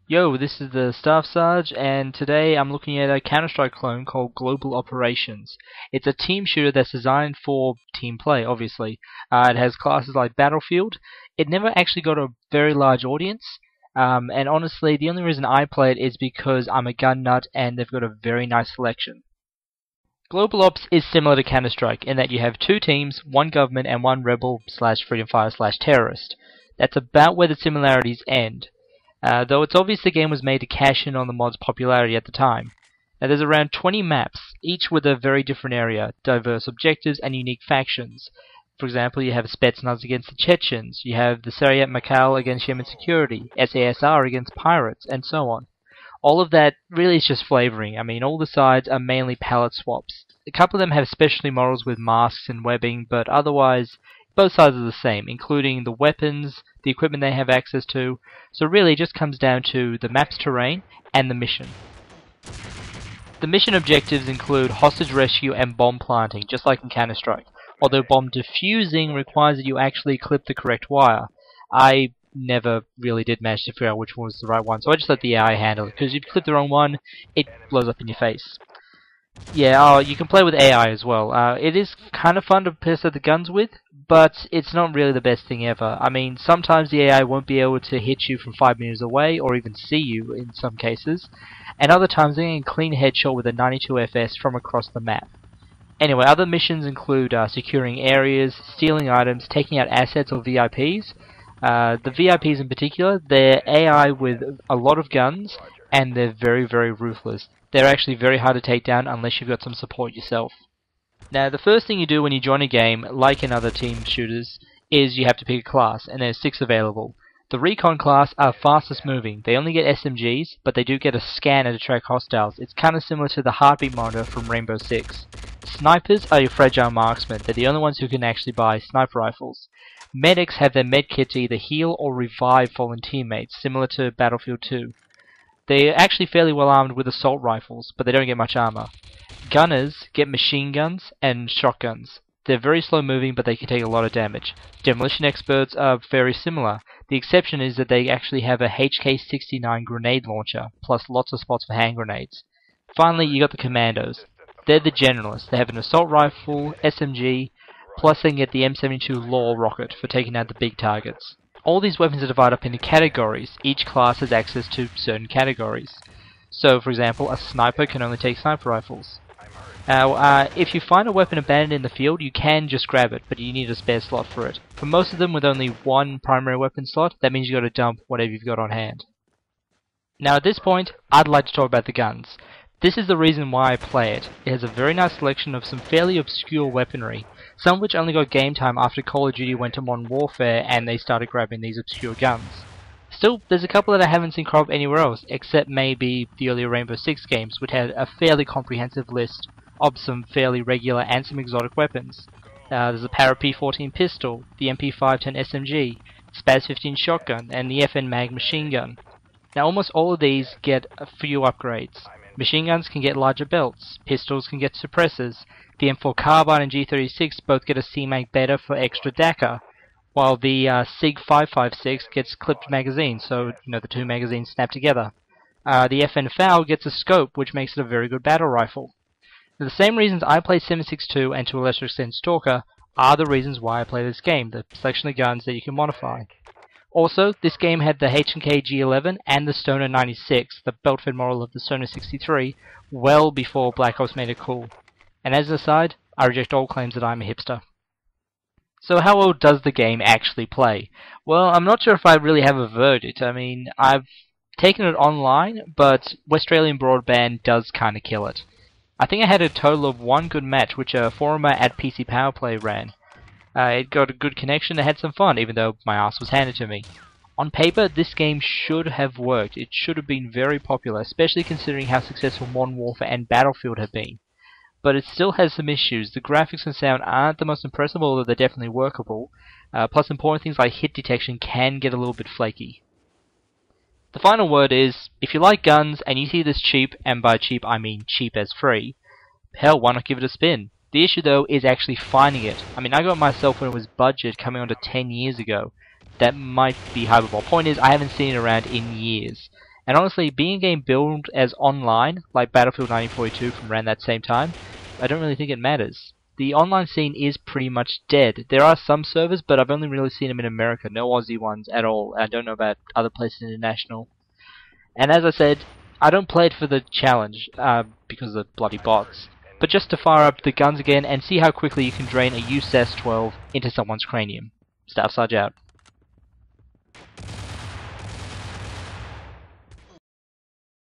Yo, this is the Staff Sarge, and today I'm looking at a Counter-Strike clone called Global Operations. It's a team shooter that's designed for team play, obviously. It has classes like Battlefield. It never actually got a very large audience, and honestly, the only reason I play it is because I'm a gun nut and they've got a very nice selection. Global Ops is similar to Counter-Strike in that you have two teams, one government and one rebel slash freedom fighter slash terrorist. That's about where the similarities end. Though it's obvious the game was made to cash in on the mod's popularity at the time. Now there's around 20 maps, each with a very different area, diverse objectives and unique factions. For example, you have Spetsnaz against the Chechens, you have the Syriet Makal against Yemen security, SASR against pirates, and so on. All of that really is just flavoring. I mean, all the sides are mainly palette swaps. A couple of them have specialty models with masks and webbing, but otherwise, both sides are the same, including the weapons, the equipment they have access to. So really it just comes down to the map's terrain and the mission. The mission objectives include hostage rescue and bomb planting, just like in Counter-Strike. Although bomb defusing requires that you actually clip the correct wire. I never really did manage to figure out which one was the right one, so I just let the AI handle it, because if you clip the wrong one, it blows up in your face. Yeah, you can play with AI as well. It is kind of fun to piss at the guns with, but it's not really the best thing ever. I mean, sometimes the AI won't be able to hit you from 5 meters away, or even see you in some cases, and other times they can clean headshot with a 92 FS from across the map. Anyway, other missions include securing areas, stealing items, taking out assets or VIPs. The VIPs in particular, they're AI with a lot of guns, and they're very, very ruthless. They're actually very hard to take down unless you've got some support yourself. Now, the first thing you do when you join a game, like in other team shooters, is you have to pick a class, and there's 6 available. The Recon class are fastest moving. They only get SMGs, but they do get a scanner to track hostiles. It's kind of similar to the heartbeat monitor from Rainbow Six. Snipers are your fragile marksmen. They're the only ones who can actually buy sniper rifles. Medics have their medkit to either heal or revive fallen teammates, similar to Battlefield 2. They're actually fairly well armed with assault rifles, but they don't get much armor. Gunners get machine guns and shotguns. They're very slow moving, but they can take a lot of damage. Demolition experts are very similar. The exception is that they actually have a HK-69 grenade launcher, plus lots of spots for hand grenades. Finally, you got the commandos. They're the generalists. They have an assault rifle, SMG, plus they can get the M72 Law rocket for taking out the big targets. All these weapons are divided up into categories. Each class has access to certain categories. So, for example, a sniper can only take sniper rifles. Now, if you find a weapon abandoned in the field, you can just grab it, but you need a spare slot for it. For most of them with only one primary weapon slot, that means you've got to dump whatever you've got on hand. Now, at this point, I'd like to talk about the guns. This is the reason why I play it. It has a very nice selection of some fairly obscure weaponry, some of which only got game time after Call of Duty went to Modern Warfare and they started grabbing these obscure guns. Still, there's a couple that I haven't seen crop anywhere else, except maybe the earlier Rainbow Six games, which had a fairly comprehensive list of some fairly regular and some exotic weapons. There's a Para P14 pistol, the MP510 SMG, Spaz 15 shotgun, and the FN Mag machine gun. Now, almost all of these get a few upgrades. Machine guns can get larger belts, pistols can get suppressors, the M4 Carbine and G36 both get a CMAG Beta for extra DACA, while the SIG 556 gets clipped magazines, so the two magazines snap together. The FN FAL gets a scope, which makes it a very good battle rifle. Now, the same reasons I play 7.62 and to a lesser extent Stalker are the reasons why I play this game, the selection of guns that you can modify. Also, this game had the H&K G11 and the Stoner 96, the belt-fed model of the Stoner 63, well before Black Ops made it cool. And as an aside, I reject all claims that I'm a hipster. So how well does the game actually play? Well, I'm not sure if I really have a verdict. I mean, I've taken it online, but Australian Broadband does kinda kill it. I think I had a total of one good match, which a forumer at PC Powerplay ran. It got a good connection and had some fun, even though my ass was handed to me. On paper, this game should have worked. It should have been very popular, especially considering how successful Modern Warfare and Battlefield have been. But it still has some issues. The graphics and sound aren't the most impressive, although they're definitely workable. Plus, important things like hit detection can get a little bit flaky. The final word is, if you like guns and you see this cheap, and by cheap I mean cheap as free, hell, why not give it a spin? The issue, though, is actually finding it. I mean, I got myself when it was budget coming on to 10 years ago. That might be hyperbole. Point is, I haven't seen it around in years. And honestly, being a game billed as online, like Battlefield 1942 from around that same time, I don't really think it matters. The online scene is pretty much dead. There are some servers, but I've only really seen them in America, no Aussie ones at all. I don't know about other places international. And as I said, I don't play it for the challenge, because of the bloody bots, but just to fire up the guns again and see how quickly you can drain a USS-12 into someone's cranium. Staff Sarge out.